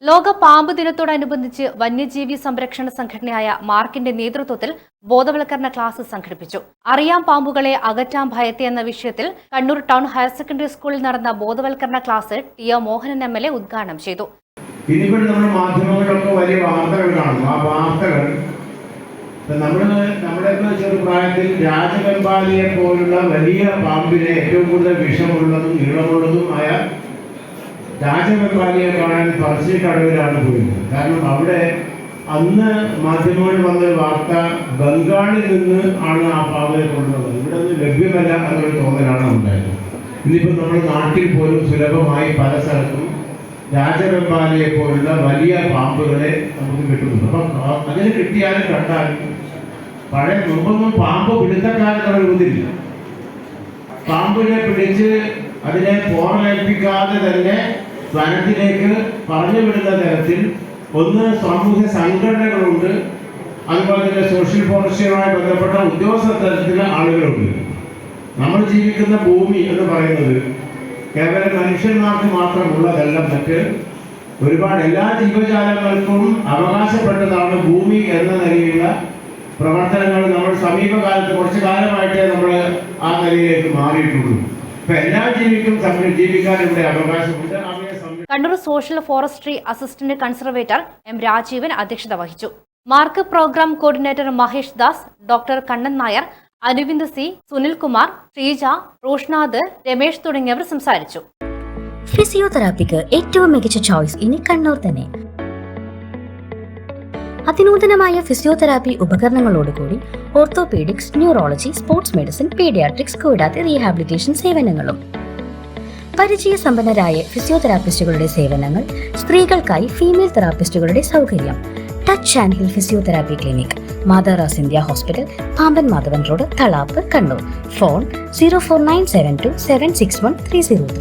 ലോക പാമ്പ് ദിനത്തോടനുബന്ധിച്ച് വന്യജീവി സംരക്ഷണ സംഘടനയായ മാർക്കിന്റെ നേതൃത്വത്തിൽ ബോധവൽക്കരണ ക്ലാസ് സംഘടിപ്പിച്ചു. അറിയാം പാമ്പുകളെ അകറ്റാം ഭയത്തെ എന്ന വിഷയത്തിൽ കണ്ണൂർ ടൗൺ ഹയർ സെക്കൻഡറി സ്കൂളിൽ നടന്ന ബോധവൽക്കരണ ക്ലാസ് ടി.ഒ. മോഹനൻ MLA ഉദ്ഘാടനം ചെയ്തു. ഇതിപ്പോൾ നമ്മൾ മാധ്യമങ്ങളിലൊക്കെ വലിയ വാർത്തകൾ കാണും. ആ വാർത്തകൾ നമ്മുടെ ചെറുപ്രായത്തിൽ രാജവെമ്പാലിയെ പോലുള്ള വലിയ പാമ്പിനെ ഏറ്റവും കൂടുതൽ വിഷമുള്ളതും നീളമുള്ളതുമായ രാജവെമ്പാലിയെ കാണാൻ പറശ്ശിനിക്കടവിലാണ് പോയിരുന്നത്. കാരണം അവിടെ അന്ന് മാധ്യമങ്ങളിൽ വന്നൊരു വാർത്ത ബംഗാളിൽ നിന്ന് ആണ് ആ പാമ്പിനെ കൊണ്ടുവന്നത്. ഇവിടെ നിന്ന് ലഭ്യമല്ല എന്നൊരു തോന്നലാണ് ഉണ്ടായത്. ഇന്നിപ്പോൾ നമ്മുടെ നാട്ടിൽ പോലും സുലഭമായി പല സ്ഥലത്തും രാജവെമ്പാലിയെ പോലുള്ള വലിയ പാമ്പുകളെ നമുക്ക് കിട്ടുന്നുണ്ട്. അപ്പം അതിന് കിട്ടിയാലും കണ്ടാലും പഴയ മുമ്പൊന്നും പാമ്പ് പിടുത്തക്കാരെന്നുള്ള രൂപത്തില്ല. പാമ്പിനെ പിടിച്ച് അതിനെ പോറലേൽപ്പിക്കാതെ തന്നെ വനത്തിലേക്ക് പറഞ്ഞു വിടുന്ന തരത്തിൽ ഒന്ന് സാമൂഹ്യ സംഘടനകളുണ്ട്, അതുപോലെ തന്നെ സോഷ്യൽ ഫോറസ്റ്റിയുമായി ബന്ധപ്പെട്ട ഉദ്യോഗസ്ഥ തലത്തിലുള്ള ആളുകളുണ്ട്. നമ്മൾ ജീവിക്കുന്ന ഭൂമി എന്ന് പറയുന്നത് കേവലം മനുഷ്യന്മാർക്ക് മാത്രമുള്ളതല്ല, മറ്റ് ഒരുപാട് എല്ലാ ജീവജാലങ്ങൾക്കും അവകാശപ്പെട്ടതാണ് ഭൂമി എന്ന നിലയിലുള്ള പ്രവർത്തനങ്ങൾ നമ്മൾ സമീപകാലത്ത് കുറച്ചു കാലമായിട്ടേ നമ്മൾ ആ നിലയിലേക്ക് മാറിയിട്ടുള്ളൂ. ഇപ്പൊ എല്ലാ ജീവിക്കും ജീവിക്കാൻ ഇവിടെ അവകാശമുണ്ട്. Kannur social forestry assistant conservator M. Rajeevan അധ്യക്ഷത വഹിച്ചു. Mark program coordinator Mahesh Das, doctor Kannan Nair, Anuvind C, Sunilkumar, Sreeja, Roshnath, Ramesh തുടങ്ങിയവർ സംസാരിച്ചു. ഫിസിയോതെറാപ്പിക്ക് ഏറ്റവും മികച്ച ചോയ്സ് ഇനി കണ്ണൂർ തന്നെ. അതിനൂതനമായ ഫിസിയോതെറാപ്പി ഉപകരണങ്ങളോടുകൂടി orthopaedics, neurology, sports medicine, paediatrics കൂടാതെ റീഹാബിലിറ്റേഷൻ സേവനങ്ങളും. പരിചയസമ്പന്നരായ ഫിസിയോതെറാപ്പിസ്റ്റുകളുടെ സേവനങ്ങൾ, സ്ത്രീകൾക്കായി ഫീമെയിൽ തെറാപ്പിസ്റ്റുകളുടെ സൗകര്യം. Touch and hill physiotherapy clinic, മാതാറാസ് India hospital, Pamban Madhavan road, Thalap, Kannur. Phone 04972 761 303.